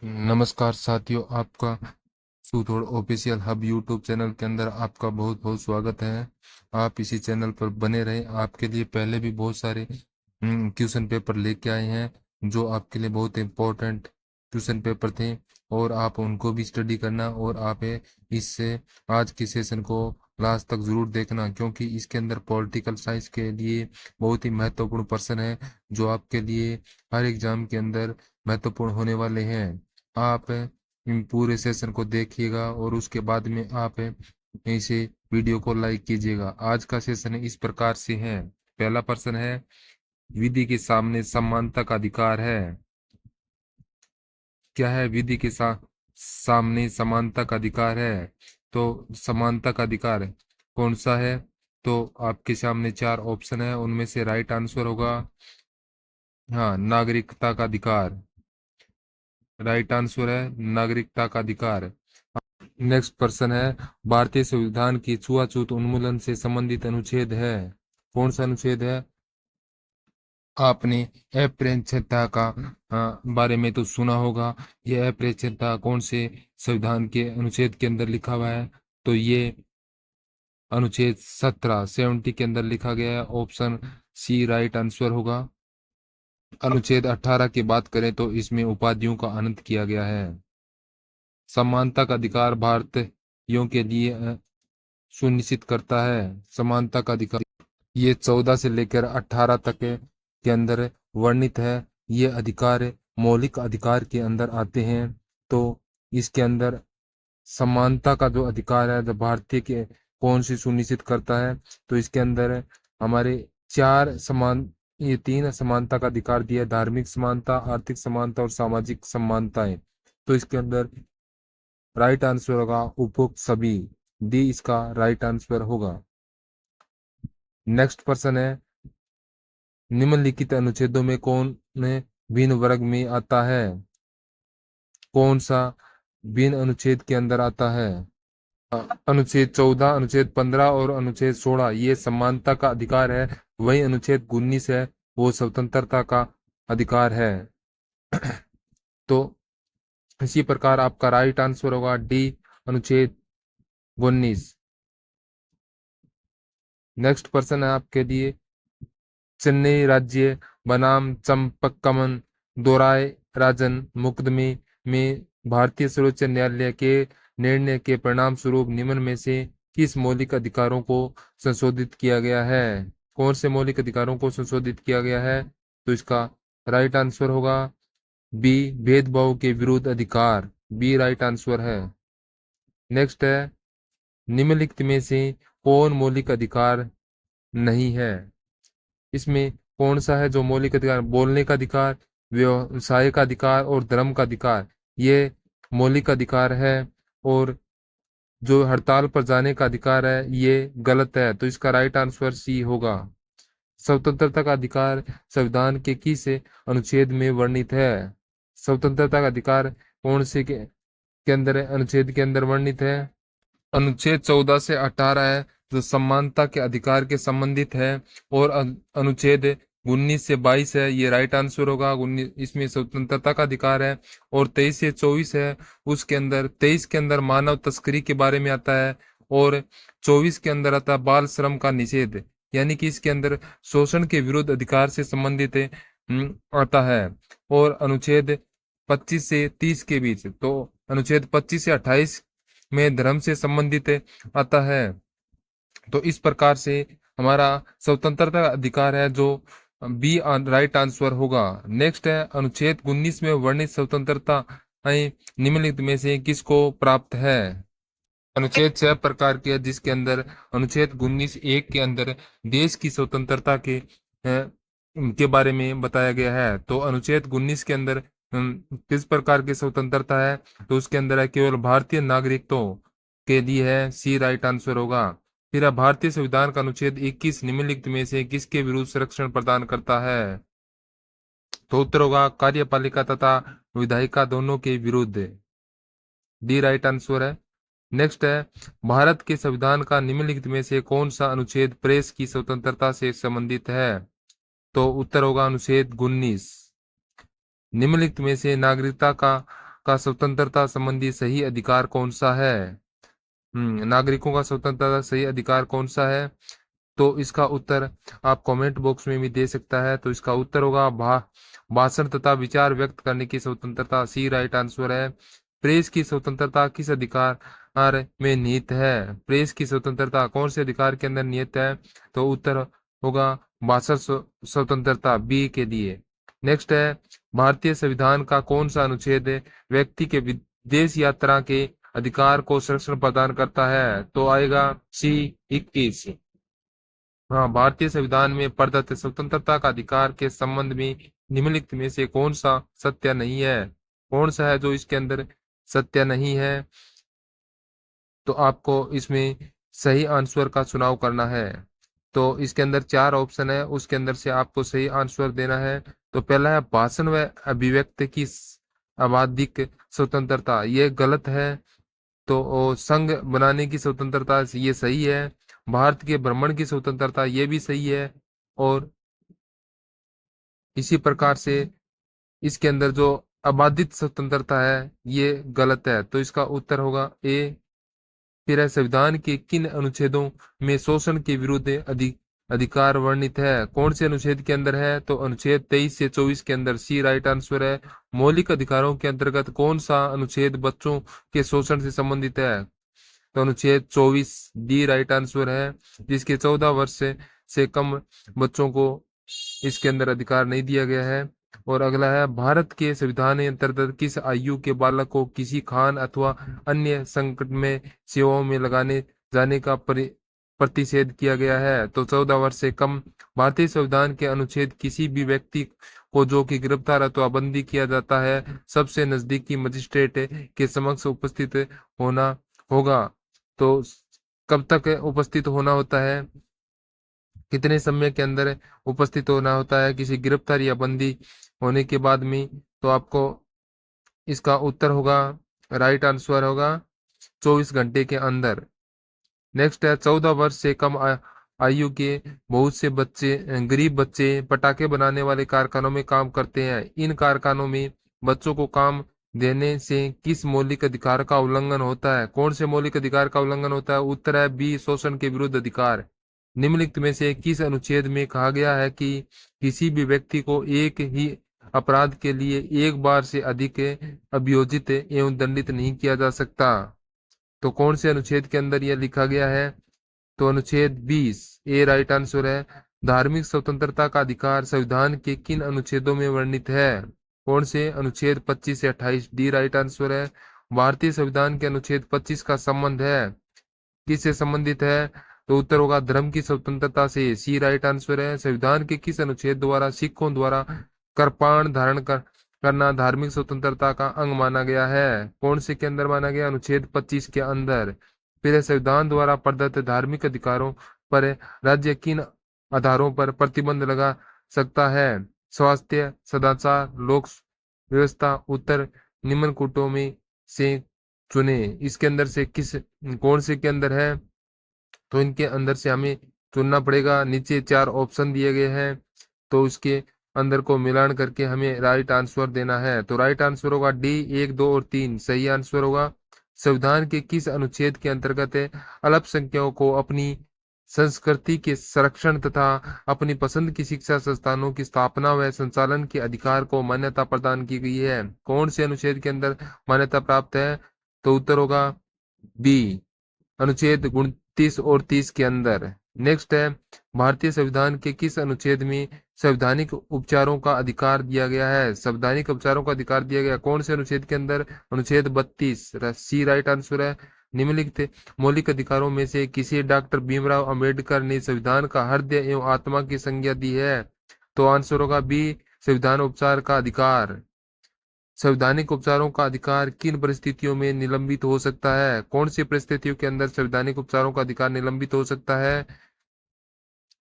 नमस्कार साथियों, आपका सूथोड़ ऑफिशियल हब यूट्यूब चैनल के अंदर आपका बहुत बहुत स्वागत है। आप इसी चैनल पर बने रहें। आपके लिए पहले भी बहुत सारे क्वेश्चन पेपर लेके आए हैं जो आपके लिए बहुत इम्पोर्टेंट क्वेश्चन पेपर थे, और आप उनको भी स्टडी करना। और आप इससे आज के सेशन को लास्ट तक ज़रूर देखना, क्योंकि इसके अंदर पॉलिटिकल साइंस के लिए बहुत ही महत्वपूर्ण पर्सन है जो आपके लिए हर एग्जाम के अंदर महत्वपूर्ण होने वाले हैं। आप इन पूरे सेशन को देखिएगा और उसके बाद में आप इसे वीडियो को लाइक कीजिएगा। आज का सेशन इस प्रकार से है। पहला प्रश्न है, विधि के सामने समानता का अधिकार है। क्या है? विधि के सामने समानता का अधिकार है। तो समानता का अधिकार कौन सा है? तो आपके सामने चार ऑप्शन है, उनमें से राइट आंसर होगा हाँ, नागरिकता का अधिकार। राइट आंसर है नागरिकता का अधिकार। नेक्स्ट प्रश्न है, भारतीय संविधान की छुआछूत उन्मूलन से संबंधित अनुच्छेद है। कौन सा अनुच्छेद है? आपने अप्रैक्षता का बारे में तो सुना होगा। ये अप्रैक्षता कौन से संविधान के अनुच्छेद के अंदर लिखा हुआ है? तो ये अनुच्छेद 17 के अंदर लिखा गया है। ऑप्शन सी राइट आंसर होगा। अनुच्छेद 18 की बात करें तो इसमें उपाधियों का अनंत किया गया है। समानता का अधिकार भारतीयों के लिए सुनिश्चित करता है। समानता का अधिकार ये 14 से लेकर 18 तक के अंदर वर्णित है। ये अधिकार मौलिक अधिकार के अंदर आते हैं। तो इसके अंदर समानता का जो अधिकार है, जो भारतीय के कौन सी सुनिश्चित करता है, तो इसके अंदर हमारे चार समान ये तीन समानता का अधिकार दिया है: धार्मिक समानता, आर्थिक समानता और सामाजिक समानताएं। तो इसके अंदर राइट आंसर होगा उपरोक्त सभी। डी इसका राइट आंसर होगा। नेक्स्ट प्रश्न है, निम्नलिखित अनुच्छेदों में कौन भिन्न वर्ग में आता है? कौन सा भिन्न अनुच्छेद के अंदर आता है? अनुच्छेद 14, अनुच्छेद 15 और अनुच्छेद 16 ये समानता का अधिकार है। वही अनुच्छेद 19 है, वो स्वतंत्रता का अधिकार है। तो इसी प्रकार आपका राइट आंसर होगा डी, अनुच्छेद 19। नेक्स्ट प्रश्न है आपके लिए, चेन्नई राज्य बनाम चंपकमन दोराय राजन मुकदमे में भारतीय सर्वोच्च न्यायालय के निर्णय के परिणाम स्वरूप निम्न में से किस मौलिक अधिकारों को संशोधित किया गया है? कौन से मौलिक अधिकारों को संशोधित किया गया है? तो इसका राइट आंसर होगा बी, भेदभाव के विरुद्ध अधिकार। बी राइट आंसर है। नेक्स्ट है, निम्नलिखित में से कौन मौलिक अधिकार नहीं है? इसमें कौन सा है जो मौलिक अधिकार? बोलने का अधिकार, व्यवसाय का अधिकार और धर्म का अधिकार, ये मौलिक अधिकार है। और जो हड़ताल पर जाने का अधिकार है ये गलत है। तो इसका राइट आंसर सी होगा। स्वतंत्रता का अधिकार संविधान के किस अनुच्छेद में वर्णित है? स्वतंत्रता का अधिकार कौन से के अंदर है? अनुच्छेद के अंदर वर्णित है अनुच्छेद 14 से 18 है, जो समानता के अधिकार के संबंधित है। और अनुच्छेद 19 से 22 है, ये राइट आंसर होगा। 19 इसमें स्वतंत्रता का अधिकार है। और 23 से 24 है, उसके अंदर 23 के अंदर मानव तस्करी के बारे में आता है, और 24 के अंदर आता है बाल श्रम का निषेध, यानी कि इसके अंदर शोषण के विरुद्ध अधिकार से संबंधित आता है। और अनुच्छेद 25 से 30 के बीच, तो अनुच्छेद 25 से 28 में धर्म से संबंधित आता है। तो इस प्रकार से हमारा स्वतंत्रता का अधिकार है, जो बी राइट आंसर होगा। नेक्स्ट है, अनुच्छेद 19 में वर्णित स्वतंत्रता निम्नलिखित में से किसको प्राप्त है? अनुच्छेद 6 प्रकार के है, जिसके अंदर अनुच्छेद 19(1) के अंदर देश की स्वतंत्रता के बारे में बताया गया है। तो अनुच्छेद 19 के अंदर किस प्रकार की स्वतंत्रता है? तो उसके अंदर है केवल भारतीय नागरिकों के लिए है। सी राइट आंसर होगा। फिर है, भारतीय संविधान का अनुच्छेद 21 निम्नलिखित में से किसके विरुद्ध संरक्षण प्रदान करता है? तो उत्तर होगा कार्यपालिका तथा विधायिका दोनों के विरुद्ध। डी राइट आंसर है। नेक्स्ट है, भारत के संविधान का निम्नलिखित में से कौन सा अनुच्छेद प्रेस की स्वतंत्रता से संबंधित है? तो उत्तर होगा अनुच्छेद 19। निम्नलिखित में से नागरिकता का का स्वतंत्रता संबंधी सही अधिकार कौन सा है? नागरिकों का स्वतंत्रता सही अधिकार कौन सा है? तो इसका उत्तर आप कमेंट बॉक्स में भी दे सकता है। तो इसका उत्तर होगा भाषण तथा विचार व्यक्त करने की स्वतंत्रता, सी राइट आंसर है। प्रेस की स्वतंत्रता किस अधिकार में निहित है? प्रेस की स्वतंत्रता कौन से अधिकार के अंदर निहित है? तो उत्तर होगा भाषण स्वतंत्रता, बी के लिए। नेक्स्ट है, भारतीय संविधान का कौन सा अनुच्छेद व्यक्ति के विदेश यात्रा के अधिकार को संरक्षण प्रदान करता है? तो आएगा सी 21। हाँ, भारतीय संविधान में प्रदत्त स्वतंत्रता का अधिकार के संबंध में निम्नलिखित में से कौन सा सत्य नहीं है? कौन सा है जो इसके अंदर सत्य नहीं है? तो आपको इसमें सही आंसर का चुनाव करना है। तो इसके अंदर 4 ऑप्शन है, उसके अंदर से आपको सही आंसर देना है। तो पहला है भाषण व अभिव्यक्ति की आवधिक स्वतंत्रता, ये गलत है। तो संघ बनाने की स्वतंत्रता, ये सही है। भारत के भ्रमण की स्वतंत्रता, ये भी सही है। और इसी प्रकार से इसके अंदर जो अबाधित स्वतंत्रता है, ये गलत है। तो इसका उत्तर होगा ए। फिर है, संविधान के किन अनुच्छेदों में शोषण के विरुद्ध अधिकार वर्णित है? कौन से अनुच्छेद के अंदर है? तो अनुच्छेद 23 से 24 के अंदर, सी राइट आंसर है। मौलिक अधिकारों के अंतर्गत कौन सा अनुच्छेद बच्चों के शोषण से संबंधित है? तो अनुच्छेद 24, डी राइट आंसर है, जिसके 14 वर्ष से कम बच्चों को इसके अंदर अधिकार नहीं दिया गया है। और अगला है, भारत के संविधान के अंतर्गत किस आयु के बालक को किसी खान अथवा अन्य संकट में सेवाओं में लगाने जाने का प्रतिषेध किया गया है? तो 14 वर्ष से कम। भारतीय संविधान के अनुच्छेद किसी भी व्यक्ति को जो कि गिरफ्तार अथवा बंदी किया जाता है, सबसे नजदीकी मजिस्ट्रेट के समक्ष उपस्थित होना होगा। तो कब तक उपस्थित होना होता है? कितने समय के अंदर उपस्थित होना होता है किसी गिरफ्तार या बंदी होने के बाद में? तो आपको इसका उत्तर होगा, राइट आंसर होगा 24 घंटे के अंदर। नेक्स्ट है, 14 वर्ष से कम आयु के बहुत से बच्चे, गरीब बच्चे पटाखे बनाने वाले कारखानों में काम करते हैं। इन कारखानों में बच्चों को काम देने से किस मौलिक अधिकार का उल्लंघन होता है? कौन से मौलिक अधिकार का उल्लंघन होता है? उत्तर है बी, शोषण के विरुद्ध अधिकार। निम्नलिखित में से किस अनुच्छेद में कहा गया है कि किसी भी व्यक्ति को एक ही अपराध के लिए एक बार से अधिक अभियोजित एवं दंडित नहीं किया जा सकता? तो कौन से अनुच्छेद के अंदर यह लिखा गया है? तो अनुच्छेद 20, ए राइट आंसर है। धार्मिक स्वतंत्रता का अधिकार संविधान के किन अनुच्छेदों में वर्णित है? कौन से? अनुच्छेद 25 से 28, डी राइट आंसर है। भारतीय संविधान के अनुच्छेद 25 का संबंध है, किससे संबंधित है? तो उत्तर होगा धर्म की स्वतंत्रता से, सी राइट आंसर है। संविधान के किस अनुच्छेद द्वारा सिखों द्वारा कृपाण धारण करना धार्मिक स्वतंत्रता का अंग माना गया है? कौन से के अंदर माना गया? अनुच्छेद 25 के अंदर। फिर संविधान द्वारा प्रदत्त धार्मिक अधिकारों पर राज्य किन आधारों पर प्रतिबंध लगा सकता है? स्वास्थ्य, सदाचार, लोक व्यवस्था। उत्तर निम्न कूटों में से चुने। इसके अंदर से कौन से के अंदर है? तो इनके अंदर से हमें चुनना पड़ेगा। नीचे 4 ऑप्शन दिए गए हैं, तो उसके अंदर को मिलान करके हमें राइट आंसर देना है। तो राइट आंसर होगा डी, 1, 2 और 3 सही आंसर होगा। संविधान के किस अनुच्छेद के अंतर्गत अल्पसंख्यकों को अपनी संस्कृति के संरक्षण तथा अपनी पसंद की शिक्षा संस्थानों की स्थापना व संचालन के अधिकार को मान्यता प्रदान की गई है? कौन से अनुच्छेद के अंदर मान्यता प्राप्त है? तो उत्तर होगा बी, अनुच्छेद 29 और 30 के अंदर। नेक्स्ट है, भारतीय संविधान के किस अनुच्छेद में संवैधानिक उपचारों का अधिकार दिया गया है? संवैधानिक उपचारों का अधिकार दिया गया कौन से अनुच्छेद के अंदर? अनुच्छेद 32, सी राइट आंसर है। निम्नलिखित मौलिक अधिकारों में से किसी डॉक्टर भीमराव अंबेडकर ने संविधान का हृदय एवं आत्मा की संज्ञा दी है? तो आंसर होगा बी, संविधान उपचार का अधिकार। संवैधानिक उपचारों का अधिकार किन परिस्थितियों में निलंबित हो सकता है? कौन सी परिस्थितियों के अंदर संवैधानिक उपचारों का अधिकार निलंबित हो सकता है?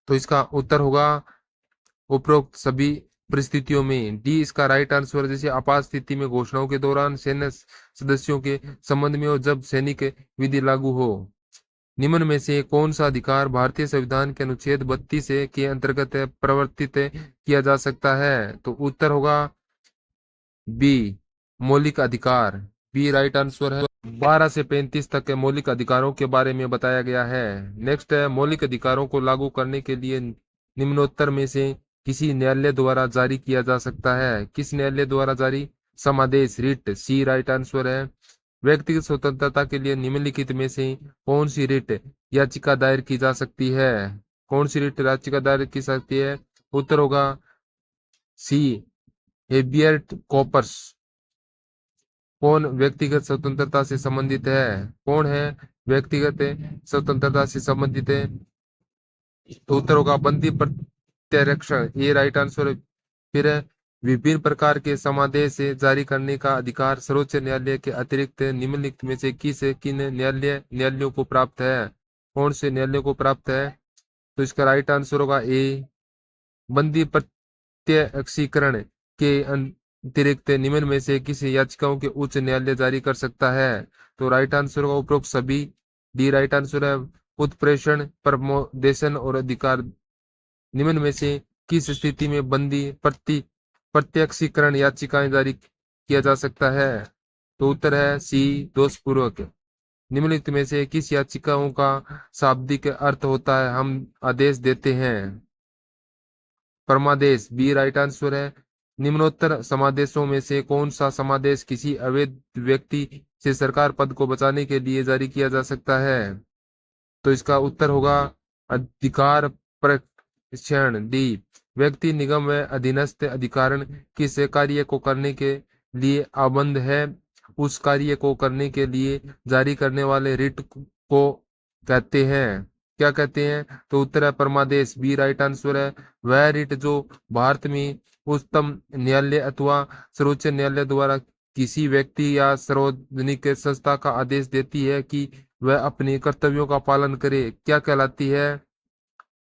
तो इसका उत्तर होगा उपरोक्त सभी परिस्थितियों में, डी इसका राइट आंसर। जैसे आपात स्थिति में, घोषणाओं के दौरान, सैन्य सदस्यों के संबंध में और जब सैनिक विधि लागू हो। निम्न में से कौन सा अधिकार भारतीय संविधान के अनुच्छेद 32 के अंतर्गत प्रवर्तित किया जा सकता है? तो उत्तर होगा बी, मौलिक अधिकार, बी राइट आंसर है। 12 से 35 तक के मौलिक अधिकारों के बारे में बताया गया है। नेक्स्ट है, मौलिक अधिकारों को लागू करने के लिए निम्नोत्तर में से किसी न्यायालय द्वारा जारी किया जा सकता है। किस न्यायालय द्वारा जारी? समादेश, रिट, सी राइट आंसर है। व्यक्तिगत स्वतंत्रता के लिए निम्नलिखित में से कौन सी रिट याचिका दायर की जा सकती है? कौन सी रिट याचिका दायर की सकती है? उत्तर होगा सी, हेबियट कॉपर्स। कौन व्यक्तिगत स्वतंत्रता से संबंधित है? कौन है व्यक्तिगत स्वतंत्रता से संबंधित है? तो उत्तर होगा बंदी प्रत्यक्षण, ये राइट आंसर है। फिर है, विभिन्न प्रकार के समादेश से जारी करने का अधिकार सर्वोच्च न्यायालय के अतिरिक्त निम्नलिखित में से किन न्यायालयों को प्राप्त है? कौन से न्यायालयों को प्राप्त है? तो इसका राइट आंसर होगा ए, बंदी प्रत्यक्षीकरण के अतिरिक्त निम्न में से किसी याचिकाओं के उच्च न्यायालय जारी कर सकता है? तो राइट आंसर होगा उपरोक्त सभी, डी राइट आंसर है। उत्प्रेषण, प्रमोदेशन और अधिकार निम्न में से किस स्थिति में बंदी प्रत्यक्षीकरण याचिकाएं जारी किया जा सकता है? तो उत्तर है सी, दोषपूर्वक। निम्नलिखित में से किस याचिकाओं का शाब्दिक अर्थ होता है हम आदेश देते हैं? परमादेश, बी राइट आंसर है। निम्नोत्तर समादेशों में से कौन सा समादेश किसी अवैध व्यक्ति से सरकार पद को बचाने के लिए जारी किया जा सकता है? तो इसका उत्तर होगा अधिकार प्रशिक्षण, डी। व्यक्ति, निगम व अधीनस्थ अधिकारण किस कार्य को करने के लिए आबद्ध है, उस कार्य को करने के लिए जारी करने वाले रिट को कहते हैं? क्या कहते हैं? तो उत्तर है परमादेश, बी राइट आंसर है। वह रिट जो भारत में उच्चतम न्यायालय अथवा सर्वोच्च न्यायालय द्वारा किसी व्यक्ति या सार्वजनिक संस्था का आदेश देती है कि वह अपने कर्तव्यों का पालन करे, क्या कहलाती है?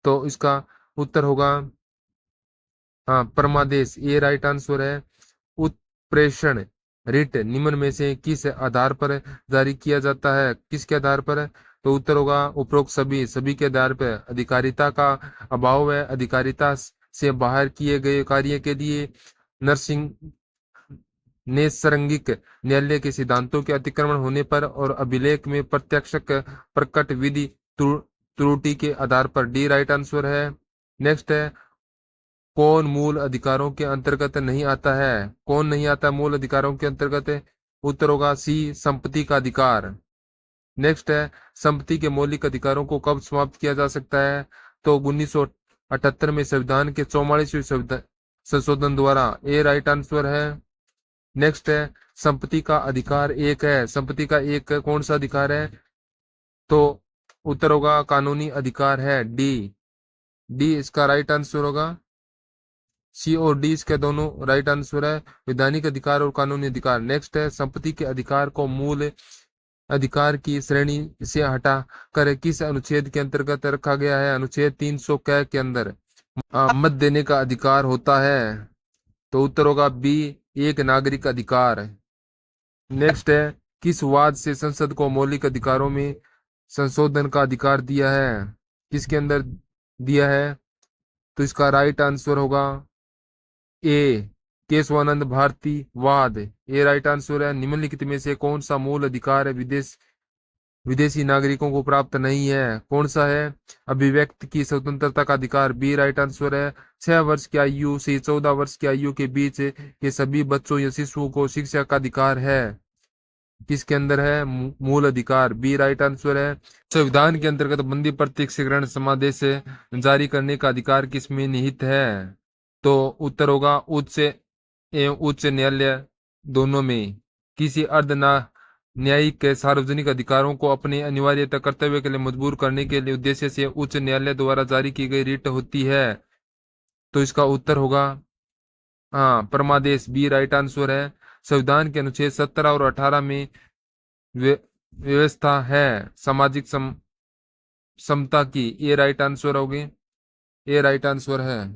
तो इसका उत्तर होगा हाँ, परमादेश, ये राइट आंसर है। उत्प्रेषण रिट निम्न में से किस आधार पर जारी किया जाता है? किसके आधार पर है? तो उत्तर होगा उपरोक्त सभी के आधार पर। अधिकारिता का अभाव है, अधिकारिता से बाहर किए गए कार्य के लिए नरसिंह नैसर्गिक न्यायालय के सिद्धांतों के अतिक्रमण होने पर और अभिलेख में प्रत्यक्ष प्रकट विधि त्रुटि के आधार पर, डी राइट आंसर है। नेक्स्ट है, कौन मूल अधिकारों के अंतर्गत नहीं आता है? कौन नहीं आता मूल अधिकारों के अंतर्गत? उत्तर होगा सी, संपत्ति का अधिकार। नेक्स्ट है, संपत्ति के मौलिक अधिकारों को कब समाप्त किया जा सकता है? तो 1978 में संविधान के 44वें संशोधन द्वारा, ए राइट आंसर है। नेक्स्ट है, संपत्ति का अधिकार एक है, संपत्ति का एक कौन सा अधिकार है? तो उत्तर होगा कानूनी अधिकार है, डी। डी इसका राइट आंसर होगा। सी और डी इसके दोनों राइट आंसर है, वैधानिक अधिकार और कानूनी अधिकार। नेक्स्ट है, संपत्ति के अधिकार को मूल अधिकार की श्रेणी से हटा कर किस अनुच्छेद के अंतर्गत रखा गया है? अनुच्छेद 300 के अंदर मत देने का अधिकार होता है। तो उत्तर होगा बी, एक नागरिक अधिकार। नेक्स्ट है, किस वाद से संसद को मौलिक अधिकारों में संशोधन का अधिकार दिया है? किसके अंदर दिया है? तो इसका राइट आंसर होगा ए, केशवानंद भारती वाद, ये राइट आंसर है। निम्नलिखित में से कौन सा मूल अधिकार विदेशी नागरिकों को प्राप्त नहीं है? कौन सा है? अभिव्यक्ति की स्वतंत्रता का अधिकार, बी राइट आंसर है। 6 वर्ष की आयु से 14 वर्ष की आयु के बीच के सभी बच्चों या शिशुओं को शिक्षा का अधिकार है। किसके अंदर है? मूल अधिकार, बी राइट आंसर है। संविधान के अंतर्गत बंदी प्रत्यक्षीकरण समादेश जारी करने का अधिकार किसमें निहित है? तो उत्तर होगा उच्च एवं उच्च न्यायालय दोनों में। किसी अर्ध न्यायिक के सार्वजनिक अधिकारों को अपने अनिवार्यता कर्तव्य के लिए मजबूर करने के लिए उद्देश्य से उच्च न्यायालय द्वारा जारी की गई रिट होती है। तो इसका उत्तर होगा हाँ, परमादेश, बी राइट आंसर है। संविधान के अनुच्छेद 17 और 18 में व्यवस्था है सामाजिक समता की, ये राइट आंसर होगी, ये राइट आंसर है।